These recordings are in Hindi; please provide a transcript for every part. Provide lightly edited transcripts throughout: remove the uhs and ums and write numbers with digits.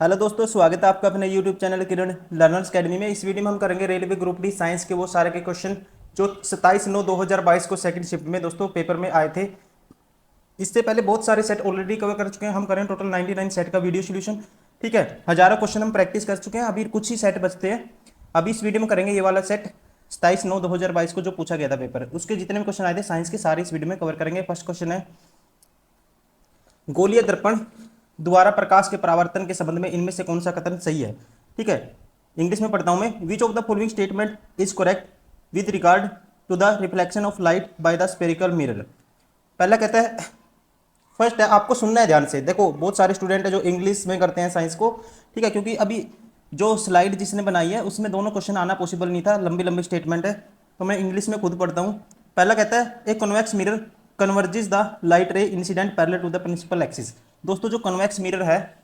हेलो दोस्तों, स्वागत है आपका अपने यूट्यूब चैनल किरण लर्नर्स अकेडमी में। इस वीडियो में हम करेंगे रेलवे ग्रुप डी साइंस के वो सारे के क्वेश्चन जो 27/9/2022 को सेकंड शिफ्ट में दोस्तों पेपर में आए थे। इससे पहले बहुत सारे सेट ऑलरेडी कवर कर चुके हैं। हम करें टोटल 99 सेट का वीडियो सोल्यूशन। ठीक है, हजारों क्वेश्चन हम प्रैक्टिस कर चुके हैं, अभी कुछ ही सेट बचते हैं। अभी इस वीडियो में करेंगे ये वाला सेट 27/9/2022 को जो पूछा गया था पेपर, उसके जितने भी क्वेश्चन आए थे साइंस के सारे इस वीडियो में कवर करेंगे। फर्स्ट क्वेश्चन है, गोलीय दर्पण द्वारा प्रकाश के परावर्तन के संबंध में इनमें से कौन सा कथन सही है। ठीक है, इंग्लिश में पढ़ता हूं मैं। Which of the following statement is correct with regard to the reflection of light by the spherical mirror. पहला कहता है, फर्स्ट है, आपको सुनना है ध्यान से। देखो, बहुत सारे स्टूडेंट है जो इंग्लिश में करते हैं साइंस को। ठीक है, क्योंकि अभी जो स्लाइड जिसने बनाई है उसमें दोनों क्वेश्चन आना पॉसिबल नहीं था, लंबी लंबी स्टेटमेंट है, तो मैं इंग्लिश में खुद पढ़ता हूँ। पहला कहता है, a convex mirror converges the light ray incident parallel to the principal axis. दोस्तों, जो कन्वेक्स मिरर है,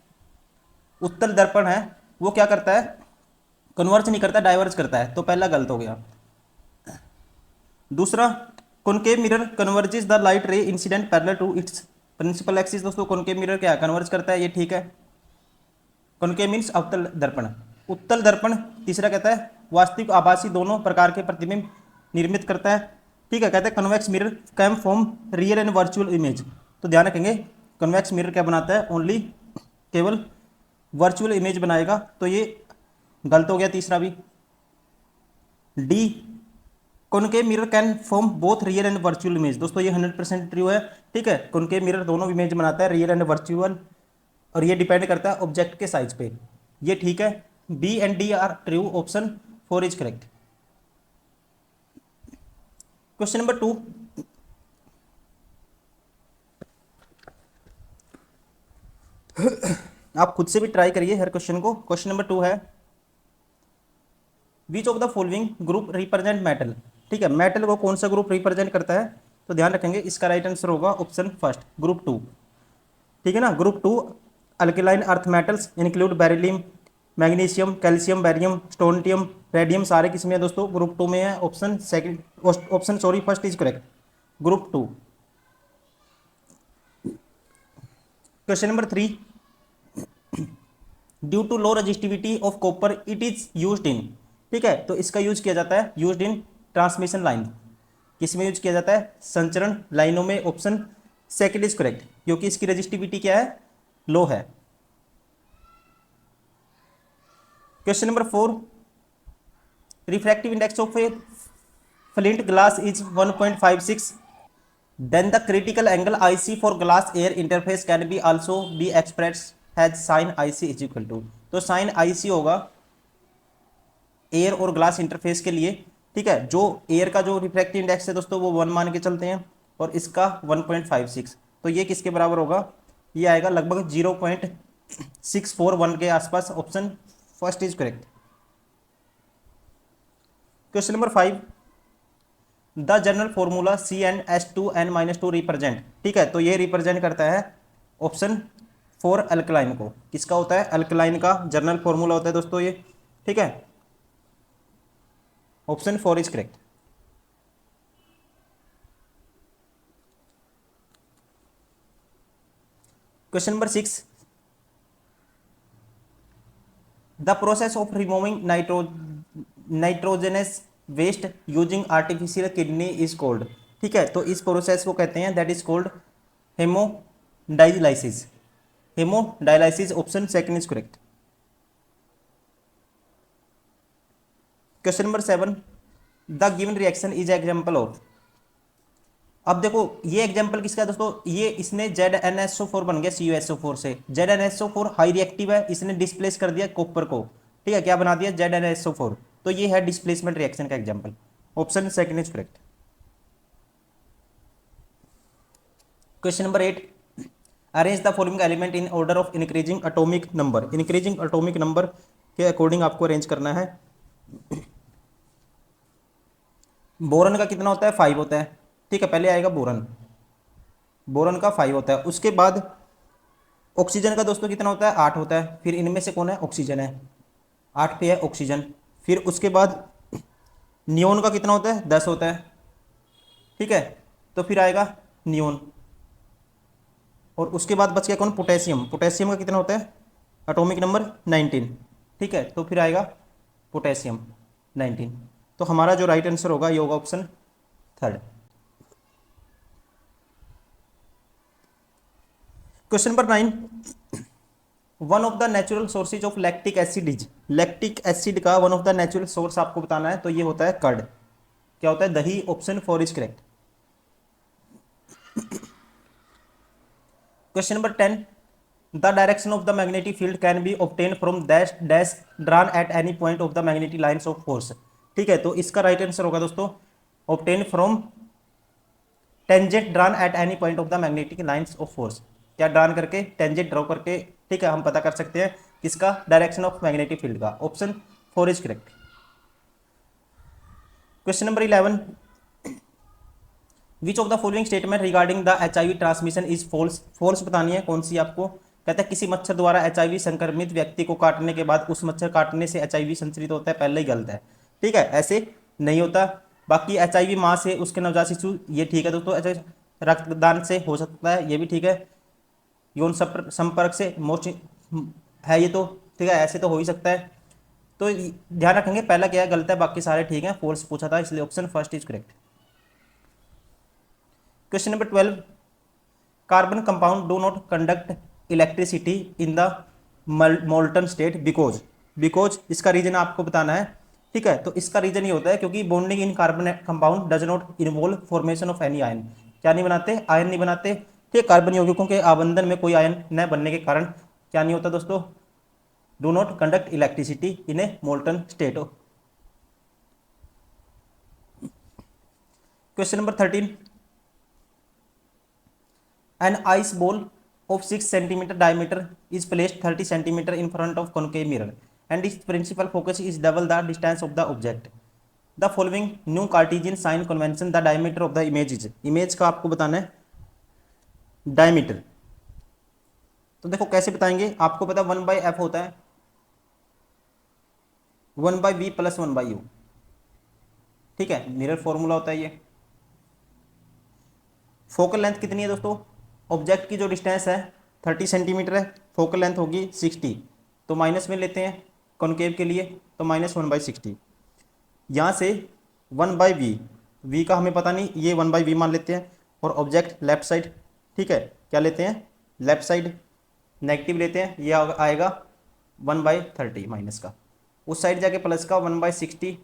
उत्तल दर्पण है, वो क्या करता है, कन्वर्ज नहीं करता, डाइवर्ज करता है। तो पहला गलत हो गया। दूसरा, concave mirror converges the light ray incident parallel to its principal axis. दोस्तों, कॉनकेव मिरर क्या कन्वर्ज करता है, ये ठीक है। कॉनकेव मीन्स अवतल दर्पण। उत्तल दर्पण तीसरा कहता है, वास्तविक आभासी दोनों प्रकार के प्रतिबिंब निर्मित करता है। ठीक है, कहते हैं convex mirror can form real and virtual image. तो ध्यान रखेंगे, कन्वेक्स मिरर क्या बनाता है, ओनली केवल वर्चुअल इमेज बनाएगा। तो ये गलत हो गया तीसरा भी। D, concave mirror can form both real and virtual image. दोस्तों, ये 100% ट्रू है। ठीक है, कॉनकेव मिरर दोनों इमेज बनाता है, रियल एंड वर्चुअल, और ये डिपेंड करता है ऑब्जेक्ट के साइज पे। ये ठीक है, B and D are true, option 4 is correct. Question number 2, आप खुद से भी ट्राई करिए हर क्वेश्चन को। क्वेश्चन नंबर 2 है, which of the following group represent metal. ठीक है, मेटल को कौन सा ग्रुप रिप्रेजेंट करता है, तो ध्यान रखेंगे इसका राइट आंसर होगा ऑप्शन फर्स्ट, ग्रुप 2। ठीक है ना, group 2 alkaline earth metals include beryllium, magnesium, calcium, barium, strontium, radium, सारे किसमें है दोस्तों, ग्रुप 2 में है। Option second, option sorry first is correct, group 2। Question number 3, due to low resistivity of copper it is used in. ठीक है, तो इसका यूज किया जाता है, यूज्ड इन ट्रांसमिशन लाइन। किस में यूज किया जाता है, संचरण लाइनों में। ऑप्शन सेकंड इज करेक्ट, क्योंकि इसकी रजिस्टिविटी क्या है, लो है। Question number 4, refractive index of A flint glass is 1.56, then the critical angle IC for glass air interface can be also be expressed as sin IC is equal to। तो sin IC होगा एयर और ग्लास इंटरफेस के लिए। ठीक है, जो एयर का जो रिफ्रैक्टिव इंडेक्स है दोस्तों वो 1 मान के चलते हैं, और इसका 1.56, तो ये किसके बराबर होगा, ये आएगा लगभग 0.641 के आसपास। Option first is correct. Question number 5, the general formula CnH2n-2 represent. ठीक है, तो ये रिप्रेजेंट करता है ऑप्शन 4 अल्कलाइन को। किसका होता है, अल्कलाइन का जनरल फॉर्मूला होता है दोस्तों ये। ठीक है, option 4 is correct. Question number 6, the process of removing nitrogenous waste using artificial kidney is called. ठीक है, तो इस प्रोसेस को कहते हैं, that is called haemodialysis. Haemodialysis, option second is correct. Question number 7, the given reaction is example of. अब देखो, ये एग्जाम्पल किसका है दोस्तों, ये इसने ZnSO4 बन गया CuSO4 से। ZnSO4 हाई रिएक्टिव है, इसने डिस्प्लेस कर दिया कॉपर को। ठीक है, क्या बना दिया, ZnSO4। तो ये है डिस्प्लेसमेंट रिएक्शन का example. Option second is correct. Question number 8, arrange the following element in order of increasing atomic number. Increasing atomic number के अकॉर्डिंग आपको अरेंज करना है। बोरन का कितना होता है, 5 होता है। ठीक है, पहले आएगा बोरन, बोरन का 5 होता है। उसके बाद ऑक्सीजन का दोस्तों कितना होता है, 8 होता है। फिर इनमें से कौन है, ऑक्सीजन है, 8 पे है ऑक्सीजन। फिर उसके बाद नियोन का कितना होता है, 10 होता है। ठीक है, तो फिर आएगा नियोन, और उसके बाद बच गया कौन, पोटेशियम। पोटेशियम का कितना होता है, एटॉमिक नंबर 19, ठीक है। तो फिर आएगा पोटेशियम 19। तो हमारा जो राइट आंसर होगा ये होगा option third. Question number 9, one of the natural sources of lactic acid is, lactic acid का one of the natural source आपको बताना है, तो ये होता है कर्ड। क्या होता है? दही। Option 4 is correct. Question number 10, the direction of the magnetic field can be obtain from dash dash drawn at any point of the magnetic lines of force, ठीक है। तो इसका राइट आंसर होगा दोस्तों obtain from tangent drawn at any point of the magnetic lines of force. क्या ड्रॉन करके, टेंजेंट ड्रॉ करके, ठीक है, हम पता कर सकते हैं किसका? डायरेक्शन ऑफ मैग्नेटिक फील्ड का। Option 4 is correct. Question number 11, which of the following statement regarding the HIV transmission is false, false बतानी है कौन सी आपको। कहता है किसी मच्छर द्वारा HIV संक्रमित व्यक्ति को काटने के बाद उस मच्छर काटने से HIV संचरित होता है, पहले ही गलत है, ठीक है, ऐसे नहीं होता। बाकी HIV माँ से उसके नवजात शिशु, ये ठीक है दोस्तों। ऐसे रक्तदान से हो सकता है, ये भी ठीक है। यौन संपर्क से मोस्ट है ये तो, ठीक है, ऐसे तो हो ही सकता है। तो ध्यान रखेंगे पहला क्या है, गलत है, बाकी सारे ठीक है। फॉल्स पूछा था इसलिए option first is correct. Question number 12, carbon compound do not conduct electricity in the molten state because, because इसका रीजन आपको बताना है, ठीक है। तो इसका रीजन ये होता है क्योंकि bonding in carbon compound does not involve formation of any ion. क्या नहीं बनाते? आयन नहीं बनाते, ठीक। कार्बन यौगिकों के आबंधन में कोई आयन न बनने के कारण क्या नहीं होता दोस्तों? Do not conduct electricity in A molten state. Question number 13, an ice ball of 6 centimeter diameter is placed 30 centimeter in front of concave mirror and its principal focus is double the distance of the object. The following new Cartesian sign convention the diameter of the image is, image का आपको बताना है diameter। तो देखो कैसे बताएंगे, आपको पता 1/f होता है 1/v प्लस 1/u, ठीक है, मिरर फॉर्मूला होता है ये। फोकल लेंथ कितनी है दोस्तों? ऑब्जेक्ट की जो डिस्टेंस है 30 सेंटीमीटर है, फोकल लेंथ होगी 60, तो माइनस में लेते हैं कॉनकेव के लिए, तो -1/60। यहाँ से 1/v, v का हमें पता नहीं, ये 1/v मान लेते हैं। और ऑब्जेक्ट लेफ्ट साइड, ठीक है, क्या लेते हैं? लेफ्ट साइड नेगेटिव लेते हैं, ये आएगा 1/30 माइनस का, उस साइड जाके प्लस का 1/60,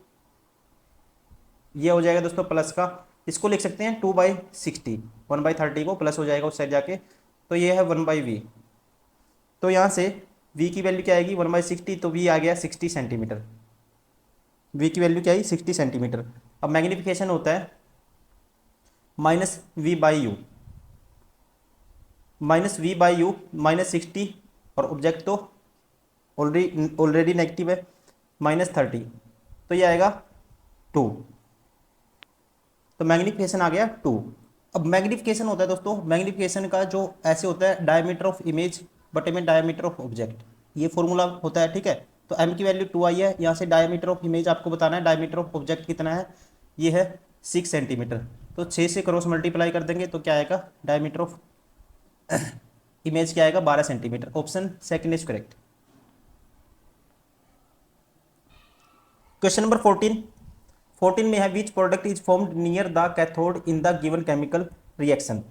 ये हो जाएगा दोस्तों प्लस का। इसको लिख सकते हैं 2/60, 1/30 को प्लस हो जाएगा उस साइड जाके, तो ये है 1/v। तो यहाँ से v की वैल्यू क्या आएगी? 1/60, तो v आ गया 60 सेंटीमीटर। v की वैल्यू क्या आई? 60 सेंटीमीटर। अब मैग्नीफिकेशन होता है -v/u, -v/u -60, और ऑब्जेक्ट तो ऑलरेडी नेगेटिव है, -30, तो ये आएगा 2, तो मैग्नीफिकेशन आ गया 2। अब मैग्नीफिकेशन होता है दोस्तों, मैग्नीफिकेशन का जो ऐसे होता है डायमीटर ऑफ इमेज बटे में डायमीटर ऑफ ऑब्जेक्ट, ये फॉर्मूला होता है, ठीक है। तो m की वैल्यू 2 आई है, यहाँ से डायमीटर ऑफ इमेज आपको बताना है, डायमीटर ऑफ ऑब्जेक्ट कितना है? ये है 6 सेंटीमीटर, तो 6 से क्रॉस मल्टीप्लाई कर देंगे तो क्या आएगा? डायमीटर ऑफ इमेज क्या आएगा? 12 centimetre. Option second is correct. Question number 14 में है which product is formed near the cathode in the given chemical reaction.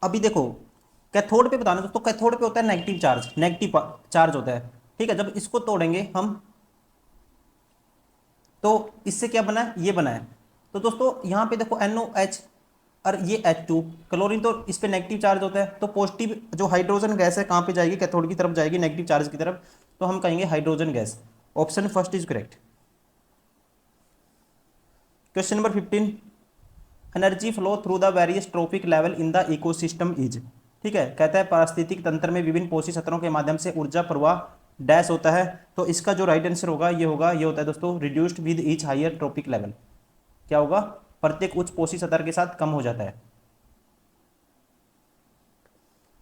अभी देखो कैथोड पे बताना दोस्तों, कैथोड पे होता है नेगेटिव चार्ज, नेगेटिव चार्ज होता है, ठीक है। जब इसको तोड़ेंगे हम तो इससे क्या बना है? ये बना है। तो दोस्तों यहाँ पे देखो NOH और ये H2, क्लोरीन, तो इस पे नेगेटिव चार्ज होता है, तो पॉजिटिव जो हाइड्रोजन गैस है कहाँ पे जाएगी? कैथोड की तरफ जाएगी, नेगेटिव चार्ज की तरफ, तो हम कहेंगे hydrogen gas. Option first is correct. Question number 15, energy flow through the various trophic level in the ecosystem is, ठीक है। कहता है पारिस्थितिक तंत्र में विभिन्न पोषी सतहों के माध्यम से ऊर्जा प्रवाह डैश होता है, तो इसका जो राइट आंसर होगा ये होगा, ये होता है दोस्तों reduced with each higher trophic level. क्या होगा? प्रत्येक उच्च पोषी सतह के साथ कम हो जाता है।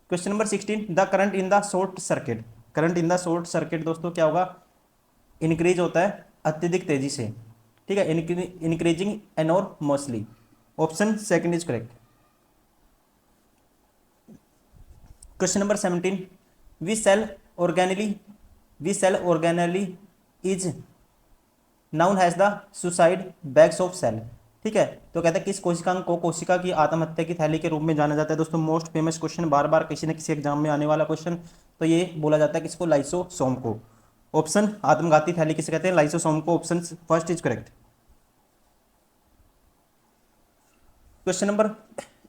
Question number 16, the current in the short circuit, current in the short circuit दोस्तों क्या होगा? इंक्रीज होता है अत्यधिक तेजी से, ठीक है, increasing enormously. Option second is correct. Question number 17, which cell organelle, we cell organelle is known as the suicide bags of cell. ठीक है, तो कहता है किस कोशिकांग को कोशिका की आत्महत्या की थैली के रूप में जाना जाता है। दोस्तों मोस्ट फेमस क्वेश्चन, बार बार किसी न किसी एग्जाम में आने वाला क्वेश्चन, तो ये बोला जाता है किसको, लाइसोसोम को। ऑप्शन आत्मघाती थैली किसे कहते हैं, लाइसोसोम को। Option first is correct. Question number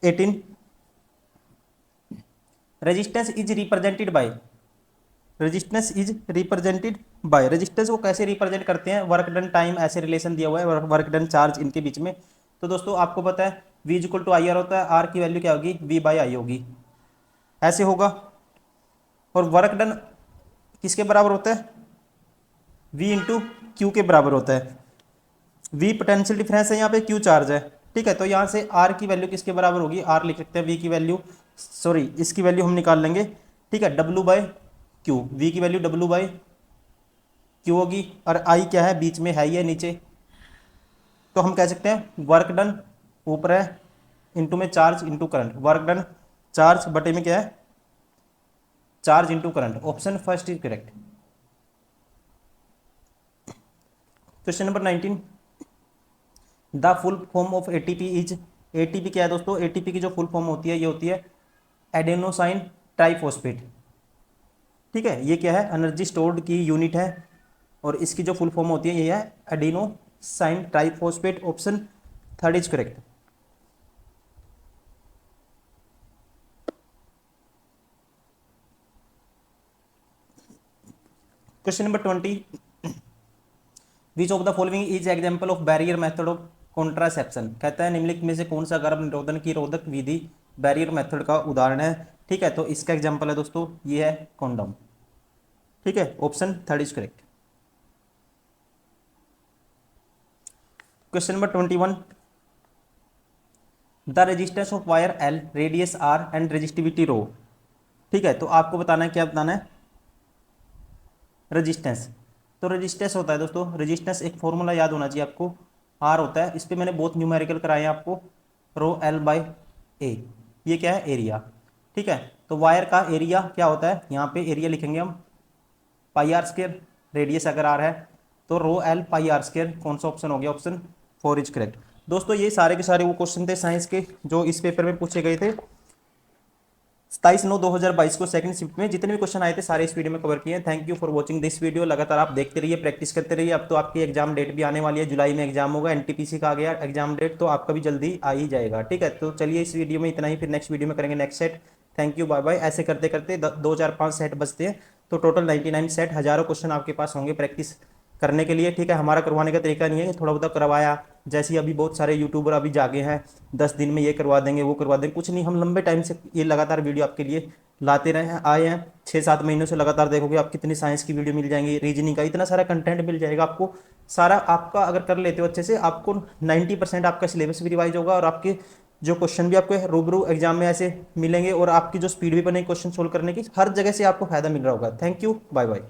18, resistance is represented by, resistance is represented by, resistance को कैसे रिप्रेजेंट करते हैं, वर्क डन, टाइम, ऐसे रिलेशन दिया हुआ है, वर्क डन, चार्ज, इनके बीच में। तो दोस्तों आपको पता है V equal to I R होता है, आर की वैल्यू क्या होगी, V बाई आई होगी, ऐसे होगा। और वर्क डन किसके बराबर होता है, V इंटू क्यू के बराबर होता है। V पोटेंशियल डिफरेंस है, यहाँ पे Q चार्ज है। ठीक है, तो यहाँ से R की वैल्यू किसके बराबर होगी, R लिख सकते हैं, V की वैल्यू, सॉरी इसकी वैल्यू हम निकाल लेंगे। ठीक है, W बाय क्यू, V की वैल्यू W बाय क्यू होगी, और I क्या है, बीच में है ही है नीचे, तो हम कह सकते हैं वर्क डन ऊपर है, इंटू में charge into current, work done charge बटे में क्या है, charge into current. Option first is correct. Question number 19, the full form of ATP is, ATP क्या है दोस्तों, एटीपी की जो फुल फॉर्म होती है ये होती है एडेनोसाइन ट्राइफॉस्फेट। ठीक है, ये क्या है, एनर्जी स्टोर्ड की यूनिट है, और इसकी जो फुल फॉर्म होती है ये है adenosine triphosphate. Option third is correct. Question number 20, which of the following is example of barrier method of contraception. कहता है निम्नलिखित में से कौन सा गर्भ निरोधन की रोधक विधि बैरियर मेथड का उदाहरण है। ठीक है, तो इसका एग्जाम्पल है दोस्तों, ये है कॉन्डम। ठीक है, option third is correct. Question number 21, the resistance of wire L, radius R and resistivity rho. ठीक है, तो आपको बताना है, क्या बताना है, रेजिस्टेंस। तो रेजिस्टेंस होता है दोस्तों, रेजिस्टेंस एक फॉर्मूला याद होना चाहिए आपको, आर होता है, इस पर मैंने बहुत न्यूमेरिकल कराए हैं आपको, रो एल बाई ए, ये क्या है, एरिया। ठीक है, तो वायर का एरिया क्या होता है, यहाँ पे एरिया लिखेंगे हम पाई आर स्क्वायर, रेडियस अगर आर है तो rho L pi r square. कौन सा ऑप्शन हो गया, ऑप्शन फोर इज करेक्ट। दोस्तों ये सारे के सारे वो क्वेश्चन थे साइंस के जो इस पेपर में पूछे गए थे 27/9/2022 को सेकंड शिफ्ट में। जितने भी क्वेश्चन आए थे सारे इस वीडियो में कवर किए हैं। Thank you for watching this video. लगातार आप देखते रहिए, प्रैक्टिस करते रहिए। अब तो आपकी एग्जाम डेट भी आने वाली है, जुलाई में एग्जाम होगा, एनटीपीसी का आ गया एग्जाम डेट, तो आपका भी जल्दी आ ही जाएगा। ठीक है, तो चलिए इस वीडियो में इतना ही, फिर नेक्स्ट वीडियो में करेंगे next set. Thank you, bye bye. ऐसे करते करते 2 4 5 सेट बचते हैं, तो टोटल 99 सेट, हजारों क्वेश्चन आपके पास होंगे प्रैक्टिस करने के लिए। ठीक है, हमारा करवाने का तरीका नहीं है कि थोड़ा बहुत करवाया, जैसे अभी बहुत सारे यूट्यूबर अभी जागे हैं 10 दिन में ये करवा देंगे वो करवा देंगे, कुछ नहीं। हम लंबे टाइम से ये लगातार वीडियो आपके लिए लाते रहे हैं, आए हैं 6-7 महीनों से लगातार। देखोगे आप कितनी साइंस की वीडियो मिल जाएंगी, रीजनिंग का इतना सारा कंटेंट मिल जाएगा आपको। सारा आपका अगर कर लेते हो अच्छे से, आपको 90% आपका सिलेबस भी रिवाइज होगा, और आपके जो क्वेश्चन भी आपको रूबरू एग्जाम में ऐसे मिलेंगे, और आपकी जो स्पीड भी बनेगी क्वेश्चन सोल्व करने की, हर जगह से आपको फायदा मिल रहा होगा। Thank you, bye bye.